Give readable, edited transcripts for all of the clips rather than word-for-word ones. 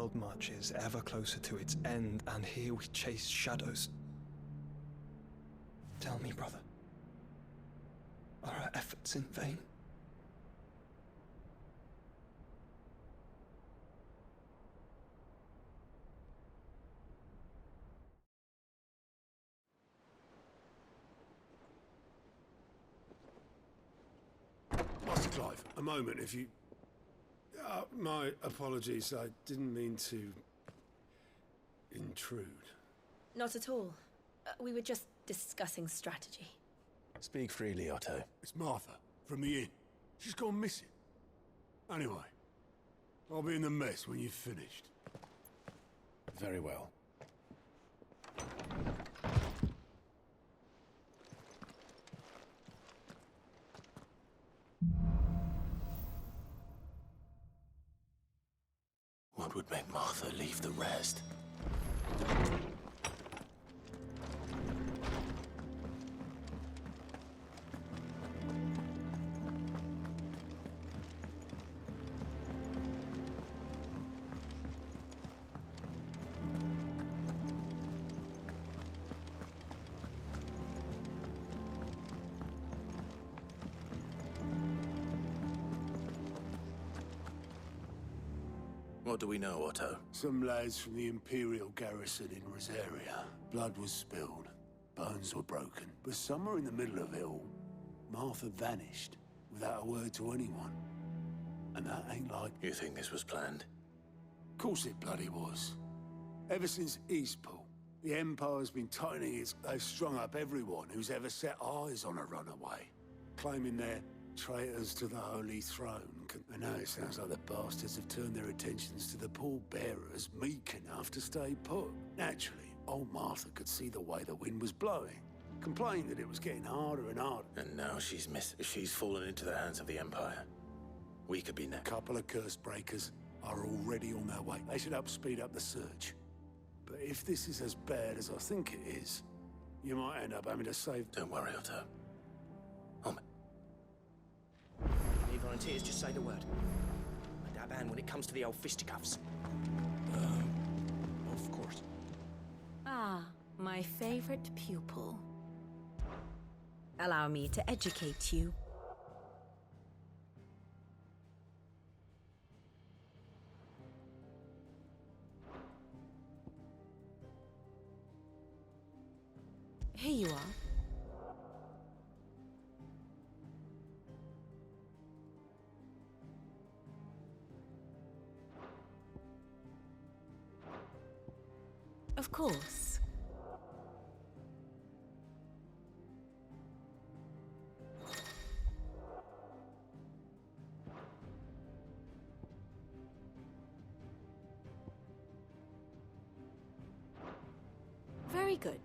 world marches ever closer to its end, and here we chase shadows. Tell me, brother, are our efforts in vain? Master Clive, a moment, if you... my apologies, I didn't mean to... intrude. Not at all. We were just discussing strategy. Speak freely, Otto. It's Martha, from the inn. She's gone missing. Anyway, I'll be in the mess when you've finished. Very well. What would make Martha leave the rest? What do we know, Otto? Some lads from the Imperial garrison in Rosaria. Blood was spilled. Bones were broken. But somewhere in the middle of it all, Martha vanished without a word to anyone. And that ain't like... You think this was planned? Of course it bloody was. Ever since Eastpool, the Empire's been tightening its... They've strung up everyone who's ever set eyes on a runaway, claiming they're traitors to the Holy Throne. And now it sounds like the bastards have turned their attentions to the pallbearers meek enough to stay put. Naturally, old Martha could see the way the wind was blowing, complained that it was getting harder and harder. And now she's fallen into the hands of the Empire. We could be next. A couple of curse breakers are already on their way. They should help speed up the search. But if this is as bad as I think it is, you might end up having to save... Don't worry, Otto. Any volunteers, just say the word. I dab hand when it comes to the old fisticuffs. Of course. Ah, my favorite pupil. Allow me to educate you. Here you are. Of course. Very good.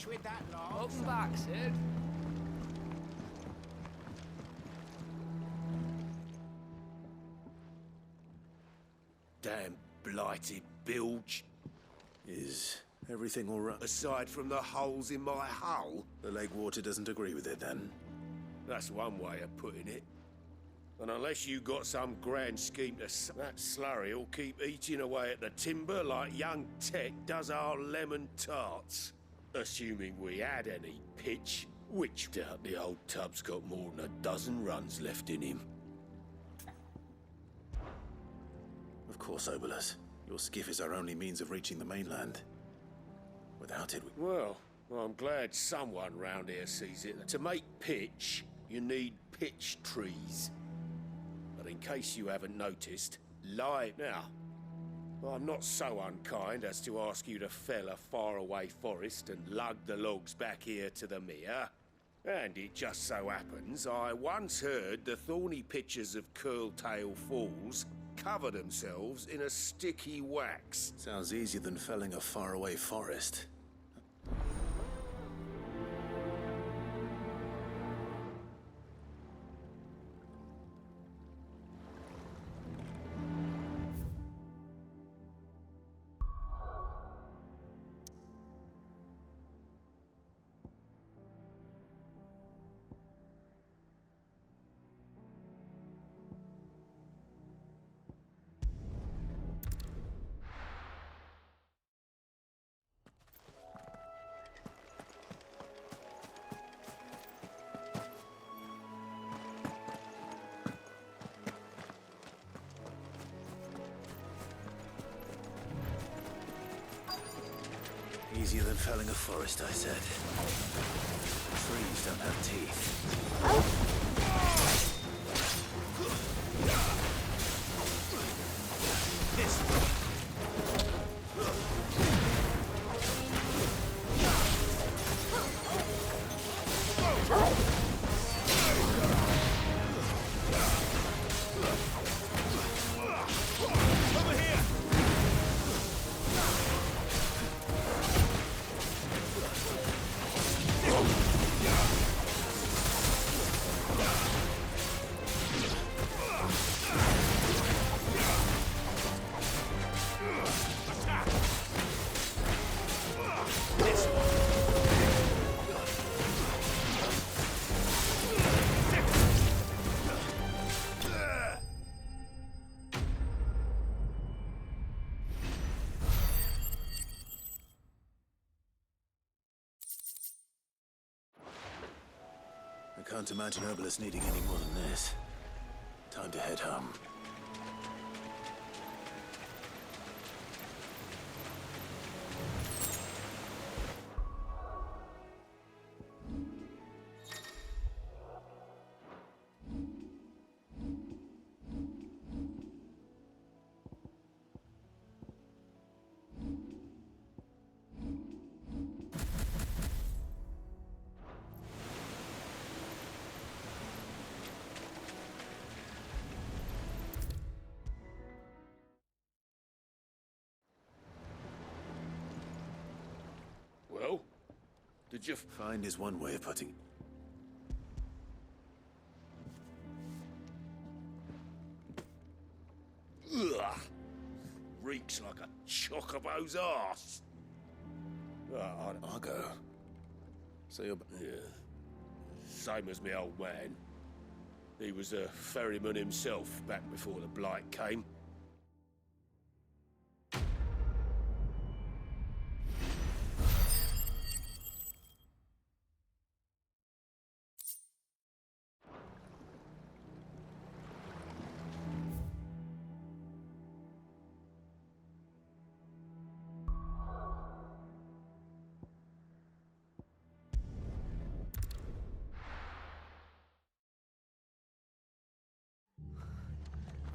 With that lot. Welcome back, Sid. Damn blighted bilge. Is everything all right? Aside from the holes in my hull? The lake water doesn't agree with it, then? That's one way of putting it. And unless you got some grand scheme to... That slurry will keep eating away at the timber like young Tech does our lemon tarts. Assuming we had any pitch, which doubt the old tub's got more than a dozen runs left in him. Of course, Obolus. Your skiff is our only means of reaching the mainland. Without it, Well, I'm glad someone round here sees it. To make pitch, you need pitch trees. But in case you haven't noticed, now, I'm not so unkind as to ask you to fell a faraway forest and lug the logs back here to the mere. And it just so happens I once heard the thorny pitchers of Curltail Falls cover themselves in a sticky wax. Sounds easier than felling a faraway forest. Easier than felling a forest, I said. Trees don't have teeth. I can't imagine Obelisk needing any more than this. Time to head home. Well, did you... Find is one way of putting... Ugh! Reeks like a chocobo's arse. I'll go. So you're... Yeah. Same as me old man. He was a ferryman himself back before the Blight came.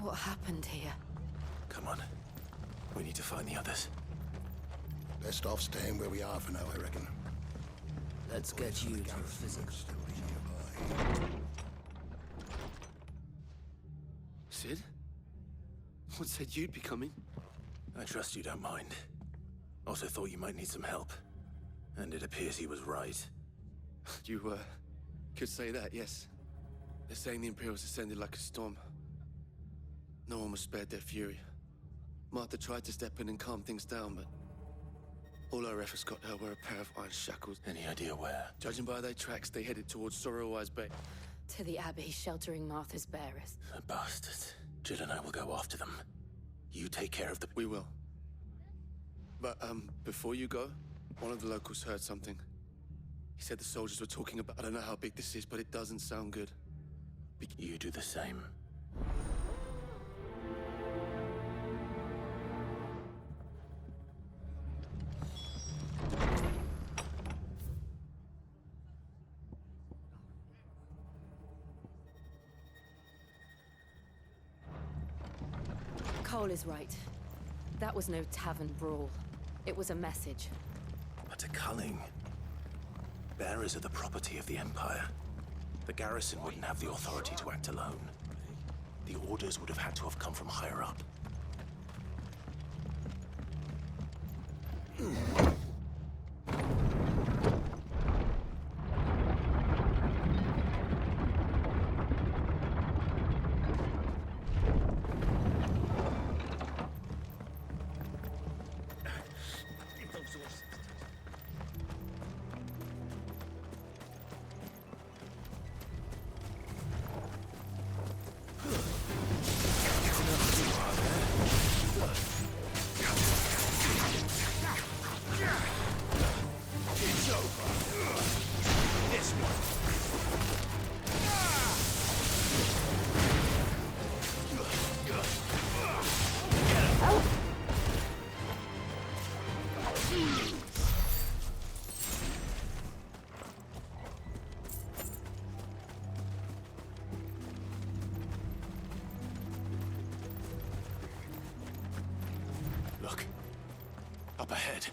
What happened here? Come on. We need to find the others. Best off staying where we are for now, I reckon. Let's get you to the physics. Sid? What said you'd be coming? I trust you don't mind. Also thought you might need some help. And it appears he was right. You, could say that, yes. They're saying the Imperials descended like a storm. No one was spared their fury. Martha tried to step in and calm things down, but all her efforts got her were a pair of iron shackles. Any idea where? Judging by their tracks, they headed towards Sorrowwise Bay. To the Abbey, sheltering Martha's bearers. The bastards. Jill and I will go after them. You take care of the... We will. But, before you go, one of the locals heard something. He said the soldiers were talking about... I don't know how big this is, but it doesn't sound good. You do the same. Cole is right. That was no tavern brawl. It was a message. But to Culling. Bearers are the property of the Empire. The garrison wouldn't have the authority to act alone. The orders would have had to have come from higher up. Look. Up ahead.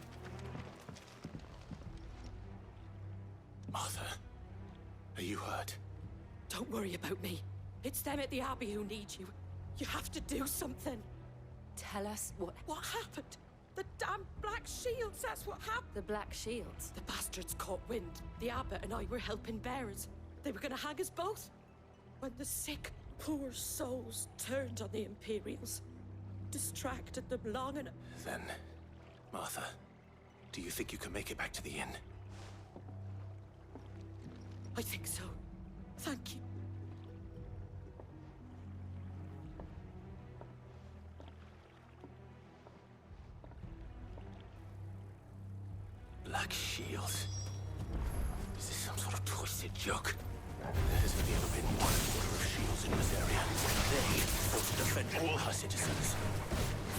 Martha, are you hurt? Don't worry about me. It's them at the Abbey who need you. You have to do something. Tell us what... What happened? The damn Black Shields, that's what happened. The Black Shields? The bastards caught wind. The Abbot and I were helping bearers. They were gonna hang us both. When the sick, poor souls turned on the Imperials, distracted them long enough. Then, Martha, do you think you can make it back to the inn? I think so. Thank you. Black Shields? Is this some sort of twisted joke? There's only ever been one order of shields in this area. They fought to defend all her citizens.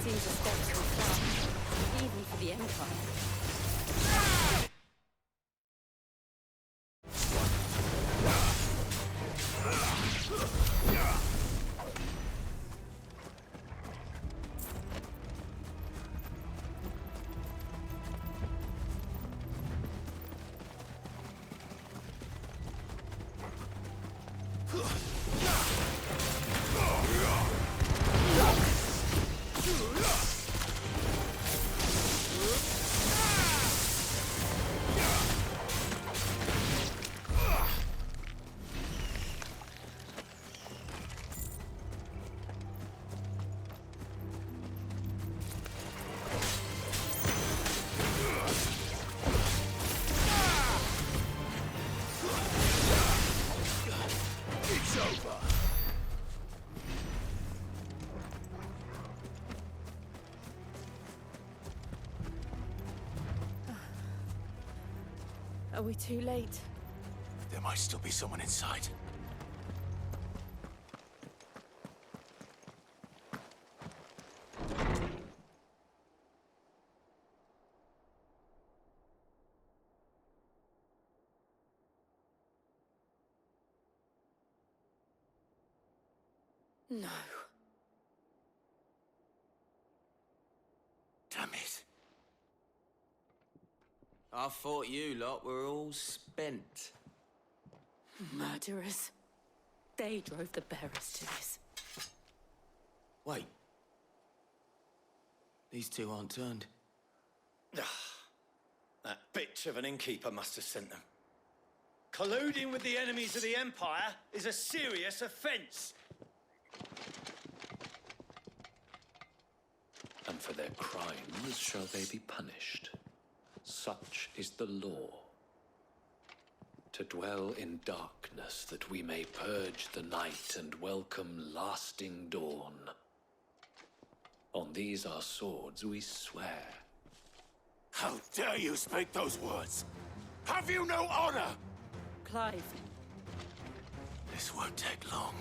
Seems a step too far, even for the Empire. Are we too late? There might still be someone inside. No. Damn it. I thought you lot were all spent. Murderers. They drove the bearers to this. Wait. These two aren't turned. That bitch of an innkeeper must have sent them. Colluding with the enemies of the Empire is a serious offense. And for their crimes shall they be punished. Such is the law. To dwell in darkness that we may purge the night and welcome lasting dawn. On these our swords we swear. How dare you speak those words? Have you no honor? Clive. This won't take long.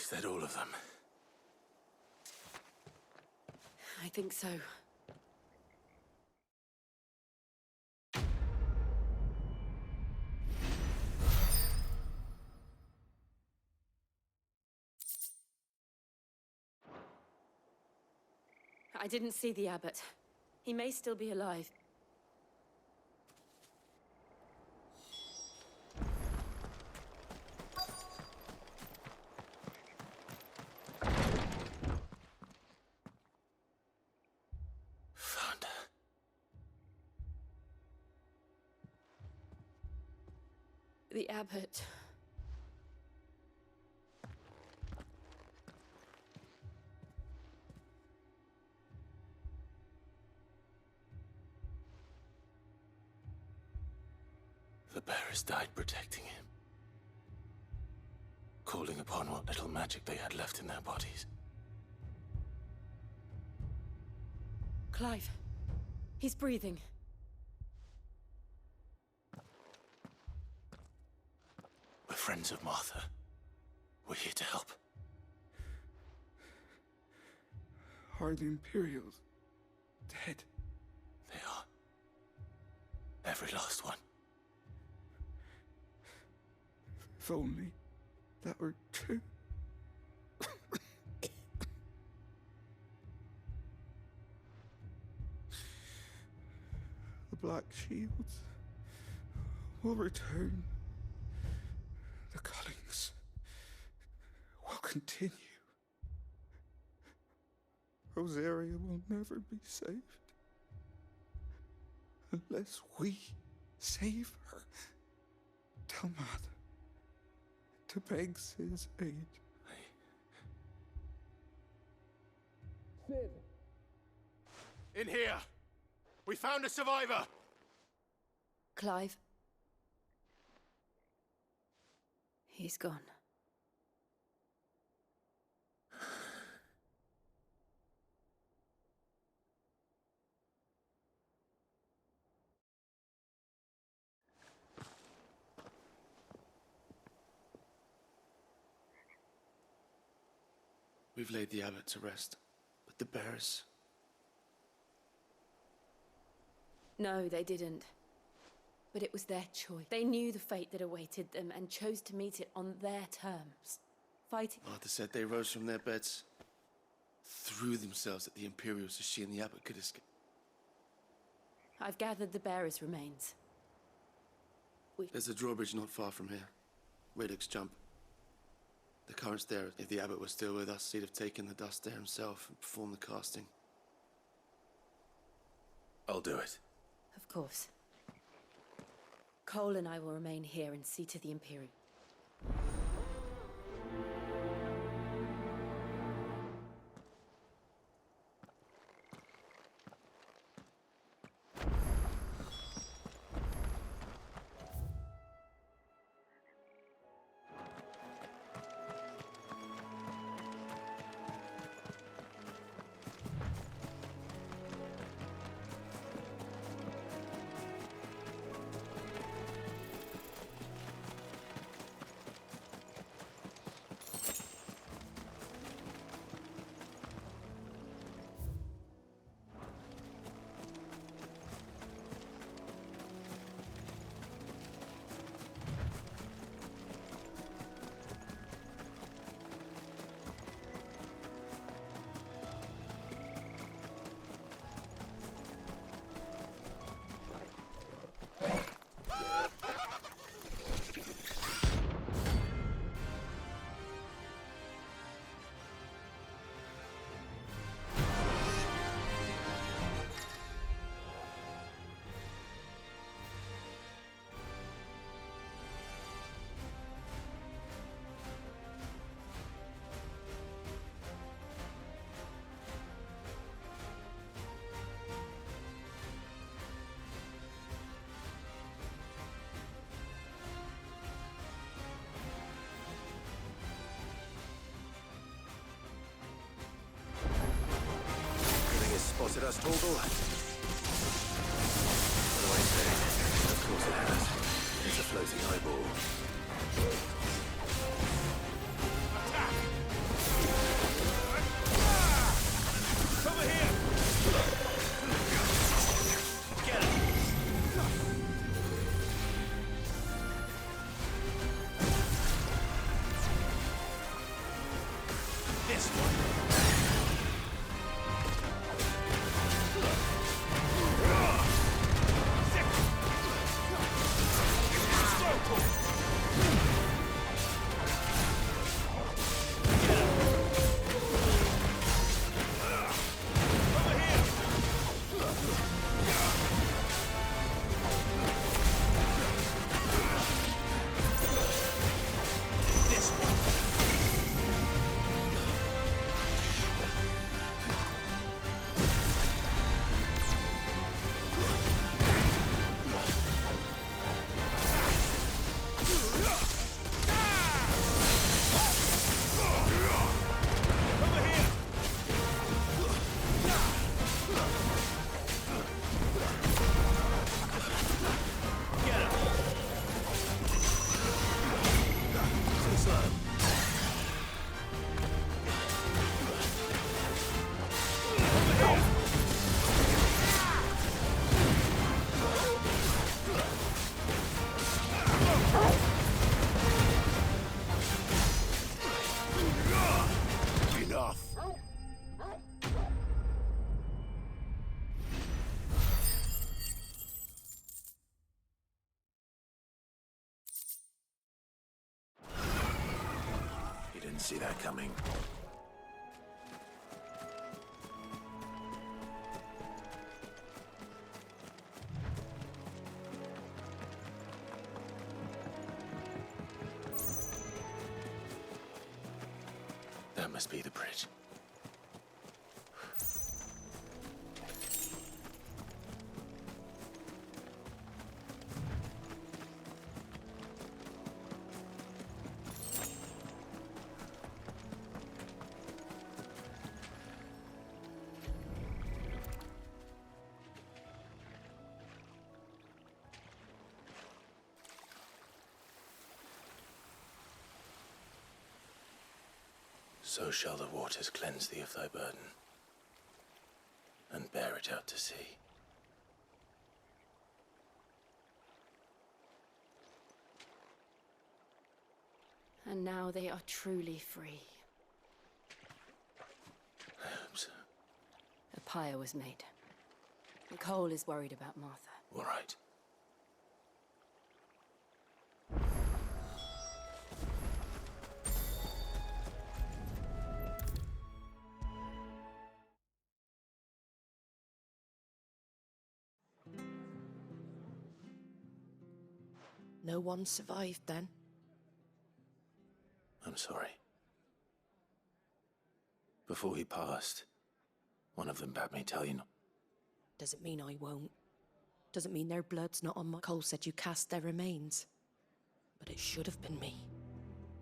Is that all of them? I think so. I didn't see the abbot. He may still be alive. Found her. The abbot. The bearers died protecting him. Calling upon what little magic they had left in their bodies. Clive. He's breathing. We're friends of Martha. We're here to help. Are the Imperials dead? They are. Every last one. If only that were true. The Black Shields will return. The cullings will continue. Rosaria will never be saved unless we save her. Tell Mother to beg Sid's aid. Sid! In here! We found a survivor! Clive. He's gone. We've laid the abbot to rest, but the bearers... No, they didn't. But it was their choice. They knew the fate that awaited them and chose to meet it on their terms. Fighting... Martha said they rose from their beds, threw themselves at the Imperials so she and the abbot could escape. I've gathered the bearers' remains. There's a drawbridge not far from here. Radix jump. The current's there. If the abbot was still with us, he'd have taken the dust there himself and performed the casting. I'll do it. Of course. Cole and I will remain here and see to the Imperial. Spotted us, Torgal? What do I say? Of course it has. It's a floating eyeball. Attack! didn't see that coming. That must be the bridge. So shall the waters cleanse thee of thy burden, and bear it out to sea. And now they are truly free. I hope so. A pyre was made. Nicole is worried about Martha. All right. No one survived then? I'm sorry. Before he passed, one of them bade me tell you not. Doesn't mean I won't. Doesn't mean their blood's not on my... Cole said you cast their remains. But it should have been me.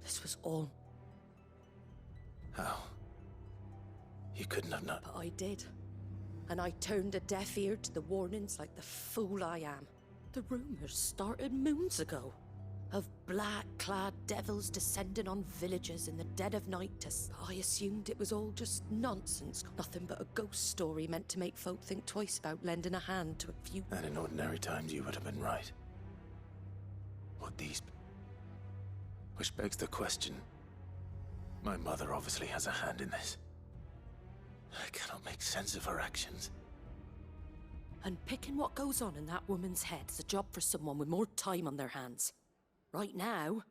This was all... How? You couldn't have known. But I did. And I turned a deaf ear to the warnings like the fool I am. The rumors started moons ago. Of black-clad devils descending on villages in the dead of night I assumed it was all just nonsense. Nothing but a ghost story meant to make folk think twice about lending a hand to a few... And in ordinary times you would have been right. What these... Which begs the question. My mother obviously has a hand in this. I cannot make sense of her actions. And picking what goes on in that woman's head is a job for someone with more time on their hands. Right now,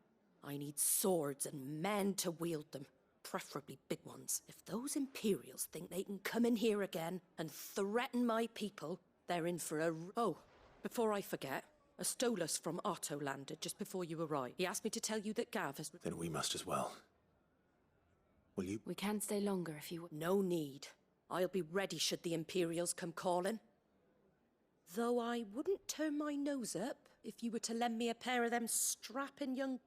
I need swords and men to wield them, preferably big ones. If those Imperials think they can come in here again and threaten my people, they're in for a... Oh, before I forget, a Stolas from Otto landed just before you arrived. He asked me to tell you that Gav has... Then we must as well. Will you? We can stay longer if you... No need. I'll be ready should the Imperials come calling. Though I wouldn't turn my nose up if you were to lend me a pair of them strapping young...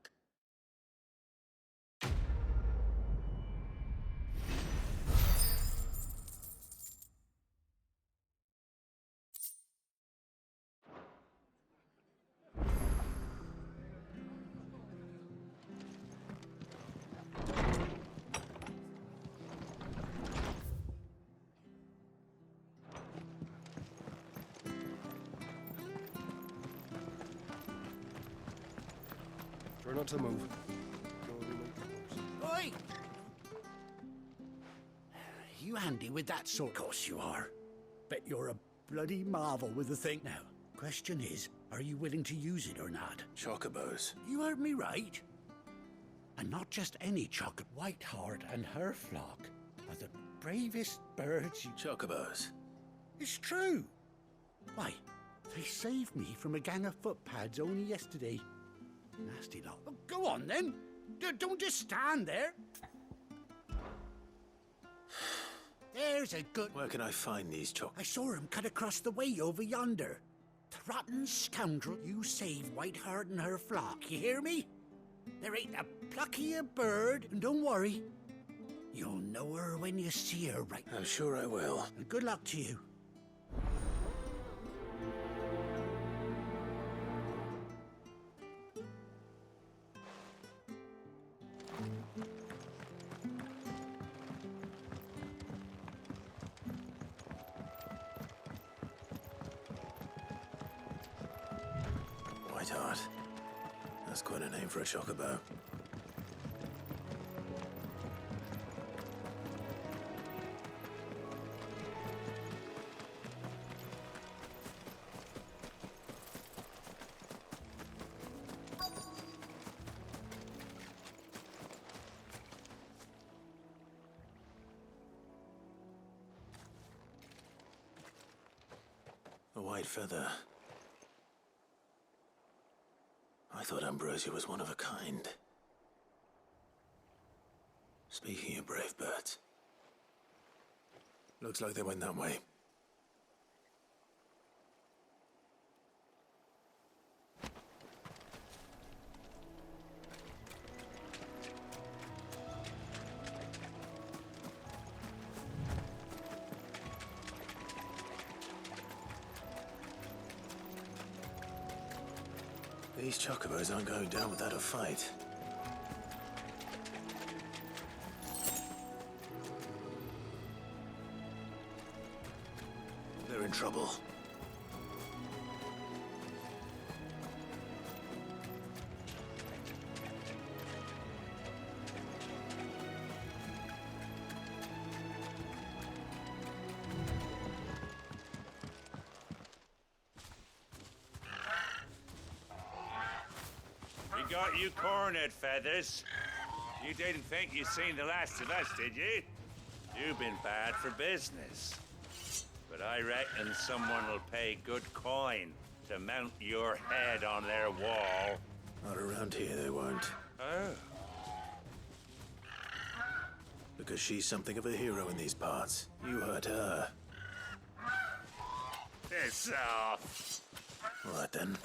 Try not to move. Oi! You handy with that sort? Of course you are. Bet you're a bloody marvel with the thing. Now, question is, are you willing to use it or not? Chocobos. You heard me right. And not just any chocolate. Whiteheart and her flock are the bravest birds you... Chocobos. It's true. Why, they saved me from a gang of footpads only yesterday. Nasty lot. Oh, go on then. Don't just stand there. There's a good... Where can I find these I saw him cut across the way over yonder. The rotten scoundrel. You saved Whiteheart and her flock, you hear me? There ain't a pluckier bird, and don't worry. You'll know her when you see her, right? I'm sure I will. And good luck to you. Whiteheart. That's quite a name for a chocobo. white feather. I thought Ambrosia was one of a kind. Speaking of brave birds, looks like they went that way. These chocobos aren't going down without a fight. They're in trouble. We got you cornered, Feathers. You didn't think you'd seen the last of us, did you? You've been bad for business. But I reckon someone will pay good coin to mount your head on their wall. Not around here, they won't. Oh. Because she's something of a hero in these parts. You hurt her. Piss off. All right, then.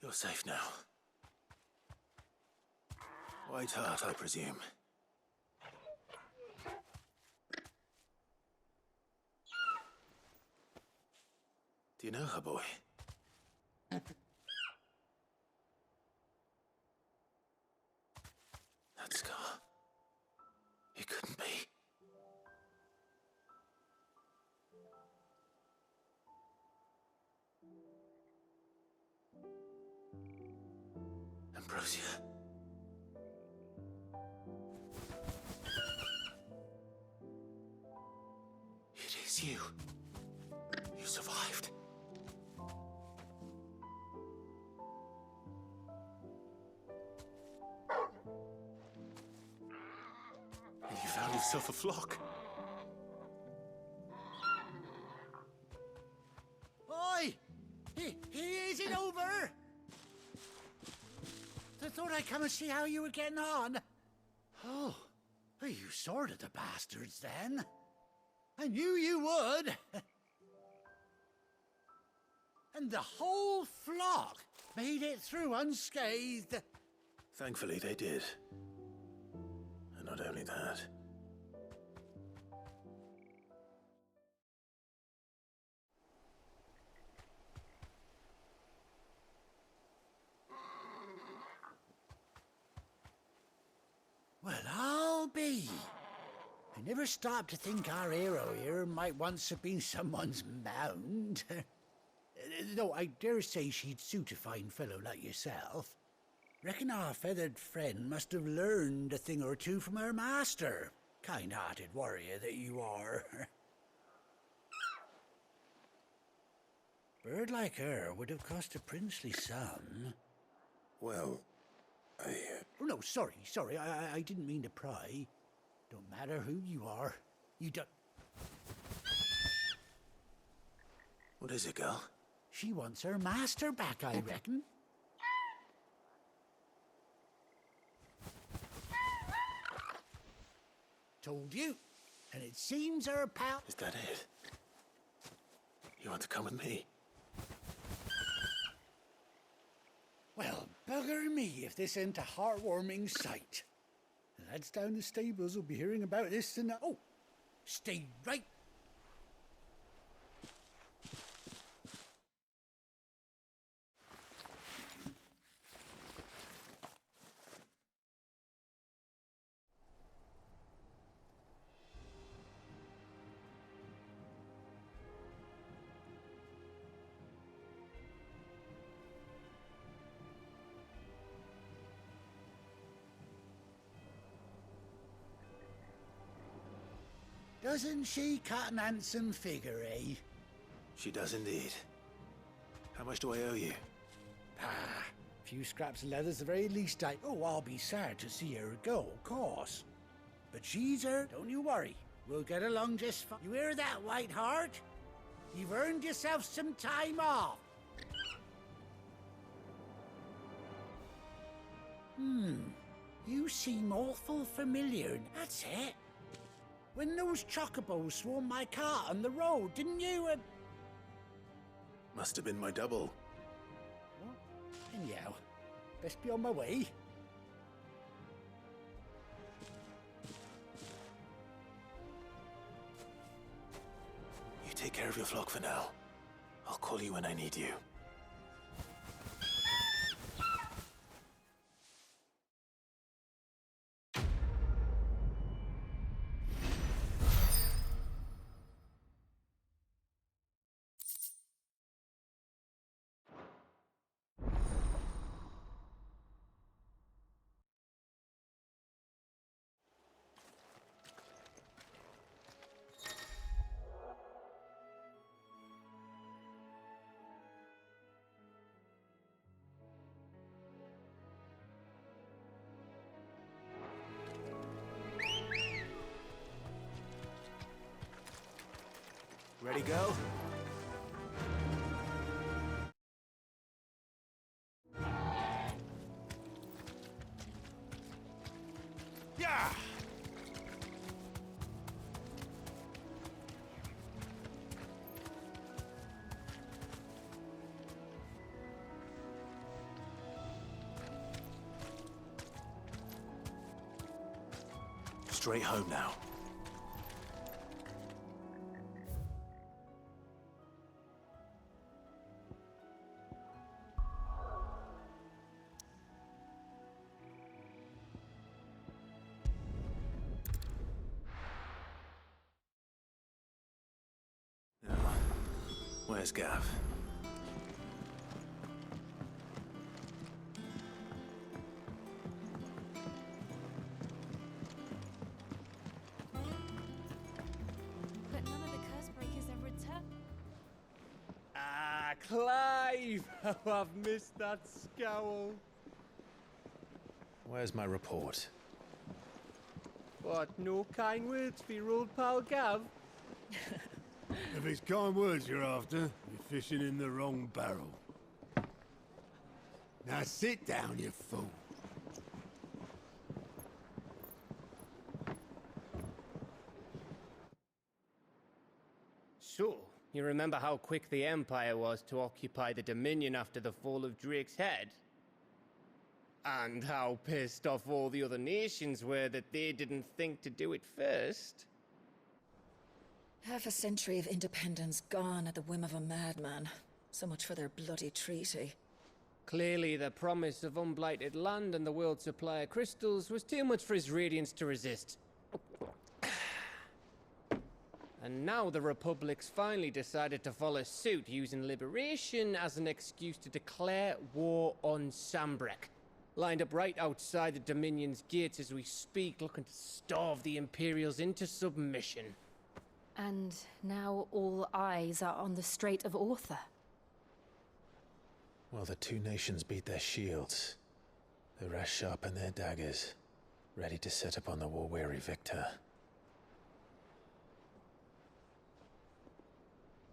You're safe now. White Heart, I presume. Do you know her, boy? That scar. It couldn't be. Ambrosia. It is you. You survived. And you found yourself a flock. Oi! Is it over? I thought I'd come and see how you were getting on. Oh, well, you sorted the bastards then. I knew you would. And the whole flock made it through unscathed. Thankfully, they did. not only that. Well, I'll be. I never stopped to think our hero here might once have been someone's mount. Though I dare say she'd suit a fine fellow like yourself. Reckon our feathered friend must have learned a thing or two from her master. Kind-hearted warrior that you are. Bird like her would have cost a princely sum. Well, Oh, no, sorry. I didn't mean to pry. Don't matter who you are. You don't... What is it, girl? She wants her master back, I reckon. Told you. And it seems her pal... Is that it? You want to come with me? Well, bugger me if this ain't a heartwarming sight. The lads down the stables will be hearing about this tonight. Oh, stay right. Doesn't she cut an handsome figure, eh? She does indeed. How much do I owe you? Ah, a few scraps of leather's the very least I... Oh, I'll be sad to see her go, of course. But she's her, don't you worry. We'll get along just fine. You hear that, White Heart? You've earned yourself some time off. You seem awful familiar. That's it. When those chocobos swarmed my car on the road, didn't you? Must have been my double. Anyhow, best be on my way. You take care of your flock for now. I'll call you when I need you. Ready, go? Yeah! Straight home now. Where's Gav? But none of the curse breakers have returned. Ah, Clive! Oh, I've missed that scowl. Where's my report? What, no kind words for your old pal Gav? If it's kind words you're after, you're fishing in the wrong barrel. Now sit down, you fool. So, you remember how quick the Empire was to occupy the Dominion after the fall of Drake's Head? And how pissed off all the other nations were that they didn't think to do it first. Half a century of independence gone at the whim of a madman. So much for their bloody treaty. Clearly, the promise of unblighted land and the world's supply of crystals was too much for his radiance to resist. And now the Republic's finally decided to follow suit, using liberation as an excuse to declare war on Sambrek. Lined up right outside the Dominion's gates as we speak, looking to starve the Imperials into submission. And now all eyes are on the Strait of Author. While the two nations beat their shields, the rest sharpen their daggers, ready to set upon the war-weary victor.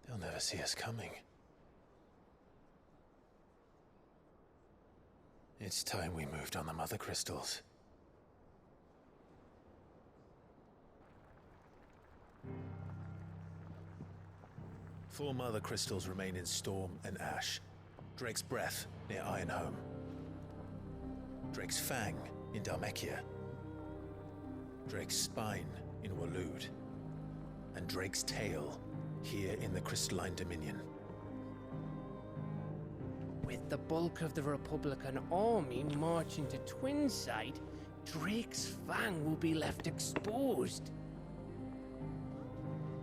They'll never see us coming. It's time we moved on the Mother Crystals. Four Mother Crystals remain in Storm and Ash. Drake's Breath near Ironhome. Drake's Fang in Dhalmekia. Drake's Spine in Waloed. And Drake's Tail here in the Crystalline Dominion. With the bulk of the Republican army marching to Twinside, Drake's Fang will be left exposed.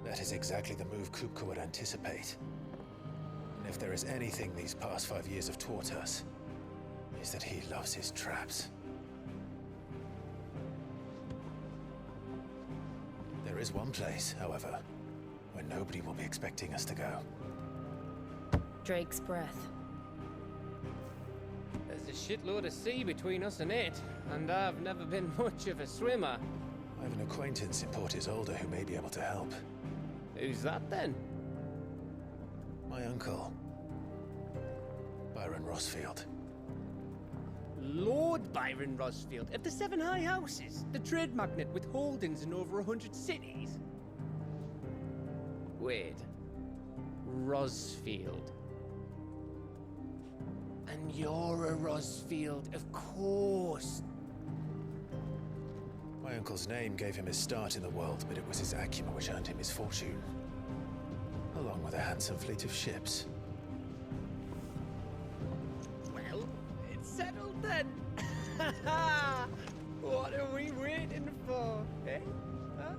That is exactly the move Kupka would anticipate. And if there is anything these past 5 years have taught us, is that he loves his traps. There is one place, however, where nobody will be expecting us to go. Drake's Breath. There's a shitload of sea between us and it, and I've never been much of a swimmer. I have an acquaintance in Port Isolde who may be able to help. Who's that then? My uncle, Byron Rossfield. Lord Byron Rossfield of the Seven High Houses, the trade magnate with holdings in over 100 cities. Wait, Rossfield. And you're a Rossfield, of course. My uncle's name gave him his start in the world, but it was his acumen which earned him his fortune. Along with a handsome fleet of ships. Well, it's settled then. What are we waiting for, eh? Huh?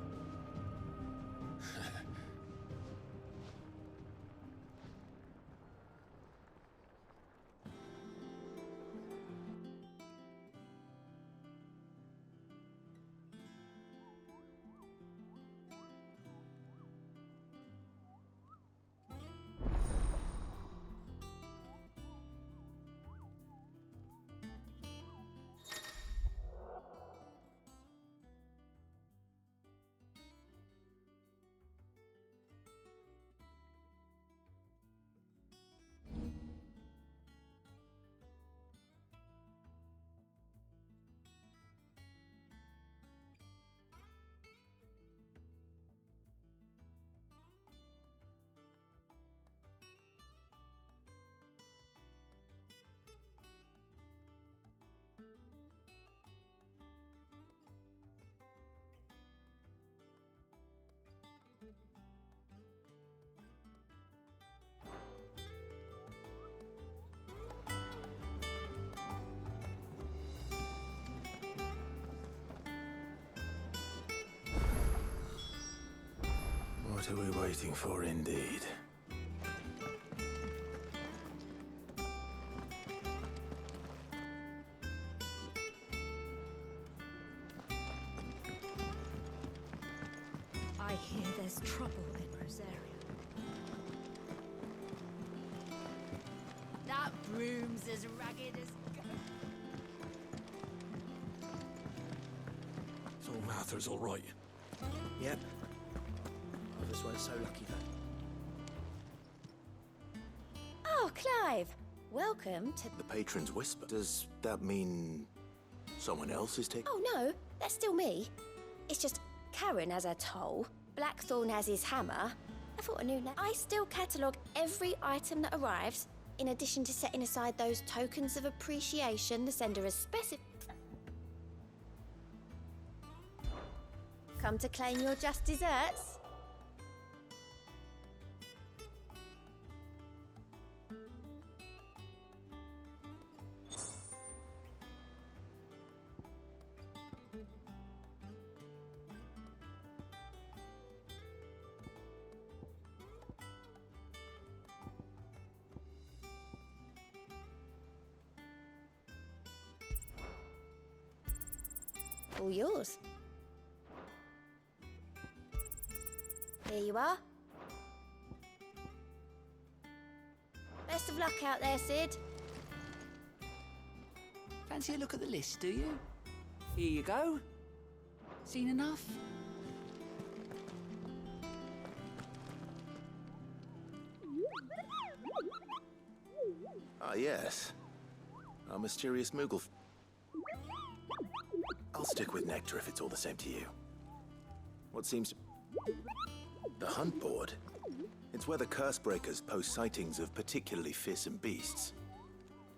What are we waiting for, indeed? I hear there's trouble in Rosaria. That broom's as ragged as So Mather's all right. Yep. Others weren't so lucky though. Oh, Clive. Welcome to... The Patron's Whisper. Does that mean someone else is taking... Oh, no. That's still me. It's just Karen has her toll, Blackthorn has his hammer. I thought I knew that. I still catalogue every item that arrives In addition to setting aside those tokens of appreciation, the sender has Come to claim your just desserts? All yours. Here you are. Best of luck out there, Sid. Fancy a look at the list, do you? Here you go. Seen enough? Ah, yes. Our mysterious Moogle. I'll stick with Nectar if it's all the same to you. What seems to... The hunt board? It's where the Cursebreakers post sightings of particularly fearsome beasts.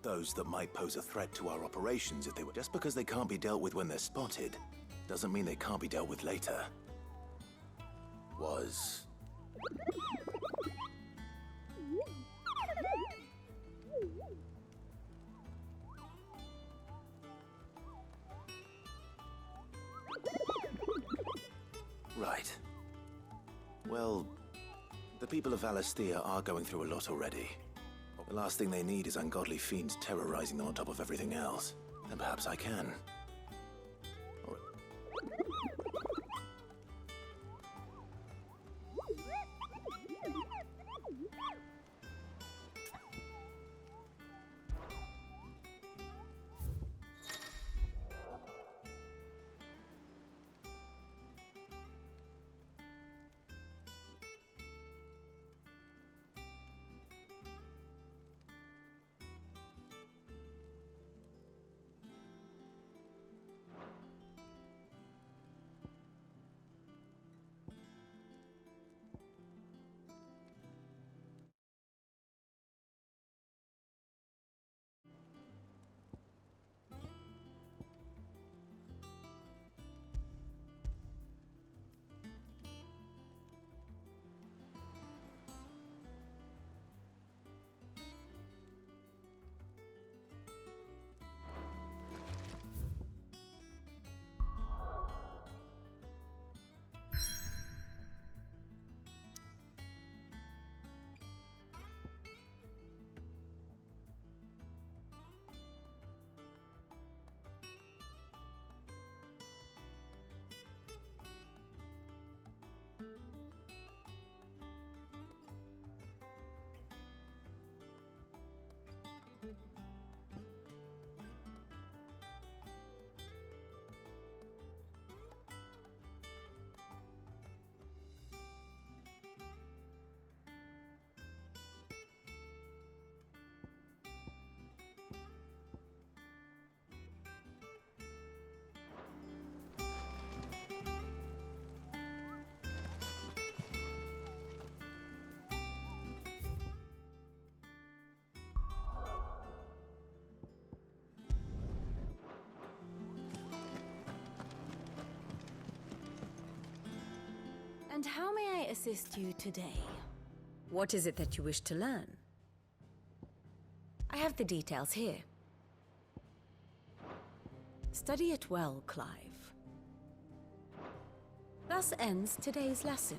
Those that might pose a threat to our operations if they were... Just because they can't be dealt with when they're spotted, doesn't mean they can't be dealt with later. Was... Right. Well, the people of Valisthea are going through a lot already. The last thing they need is ungodly fiends terrorizing them on top of everything else. Then perhaps I can. And how may I assist you today? What is it that you wish to learn? I have the details here. Study it well, Clive. Thus ends today's lesson.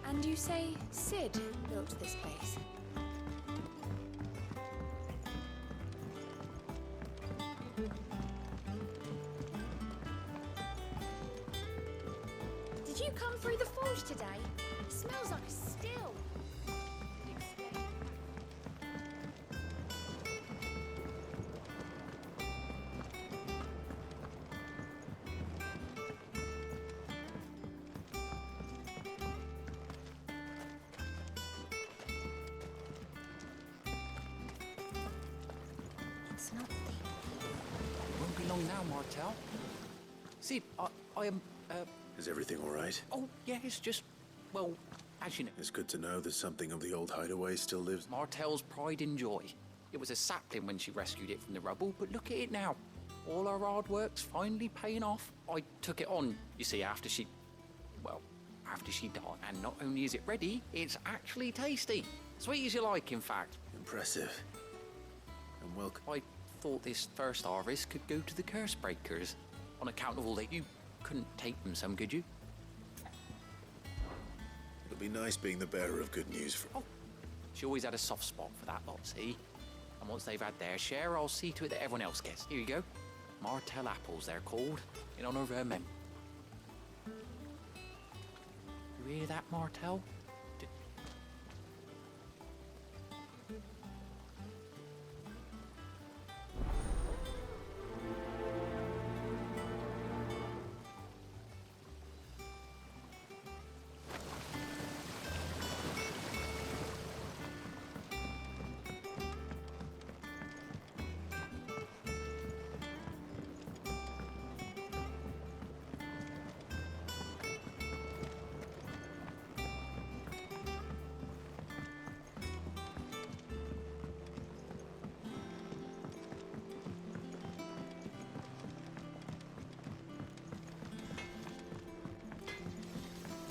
And you say Sid built this place? Did you come through the forge today? It smells like a still. It's not It won't be long now, Martel. Sid, I am, Is everything all right? Oh, yeah, it's just, well, as you know... It's good to know that something of the old hideaway still lives. Martel's pride and joy. It was a sapling when she rescued it from the rubble, but look at it now. All our hard work's finally paying off. I took it on, you see, after she died. And not only is it ready, it's actually tasty. Sweet as you like, in fact. Impressive. And welcome. I thought this first harvest could go to the curse breakers. On account of all that, you couldn't take them some, could you? It'll be nice being the bearer of good news for... Oh, she always had a soft spot for that lot, see? And once they've had their share, I'll see to it that everyone else gets. Here you go. Martel apples, they're called, in honor of her mem. You hear that, Martel?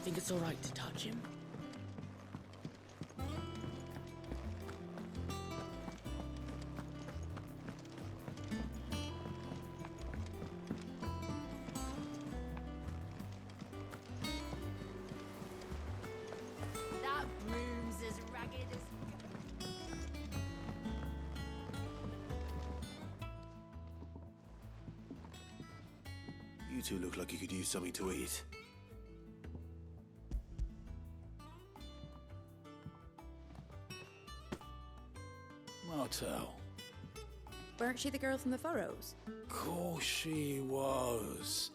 Think it's all right to touch him? That broom's as ragged as... You two look like you could use something to eat. Martel. Weren't she the girl from the furrows? Course she was.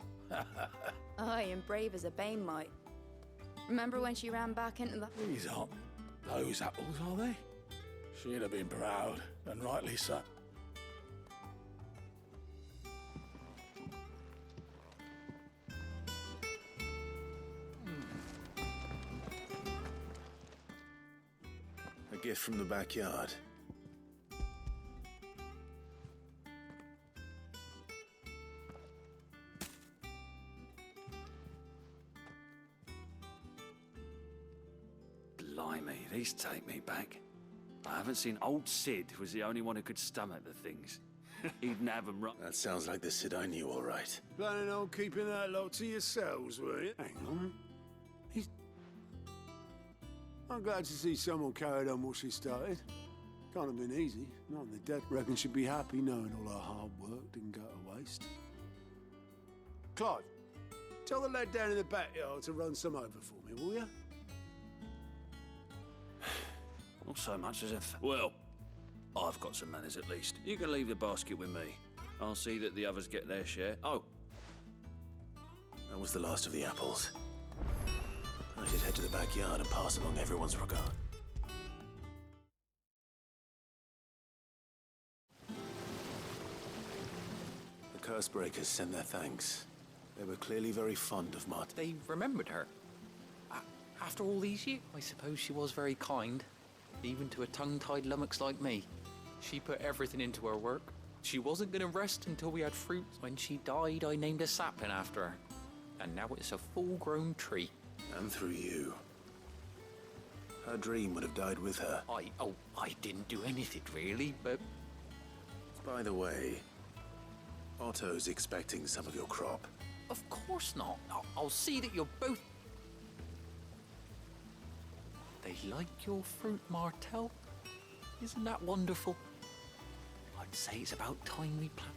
Aye, and brave as a bane might. Remember when she ran back into the... These aren't those apples, are they? She'd have been proud, and rightly so. A gift from the backyard. Blimey, these take me back. I haven't seen old Sid was the only one who could stomach the things. He'd have them right. That sounds like the Sid I knew, all right. Planning on keeping that lot to yourselves, were you? Hang on. I'm glad to see someone carried on what she started. Can't have been easy. Not in the dead. Reckon she'd be happy knowing all her hard work didn't go to waste. Clive, tell the lad down in the backyard to run some over for me, will you? Not so much as if... Well, I've got some manners at least. You can leave the basket with me. I'll see that the others get their share. Oh. That was the last of the apples. I should head to the backyard and pass along everyone's regard. The curse breakers send their thanks. They were clearly very fond of Marta. They remembered her. After all these years, I suppose she was very kind. Even to a tongue-tied lummox like me. She put everything into her work. She wasn't going to rest until we had fruit. When she died, I named a sapling after her. And now it's a full-grown tree. And through you. Her dream would have died with her. I didn't do anything, really, but... By the way, Otto's expecting some of your crop. Of course not. I'll see that you're both... They like your fruit, Martel. Isn't that wonderful? I'd say it's about time we plant...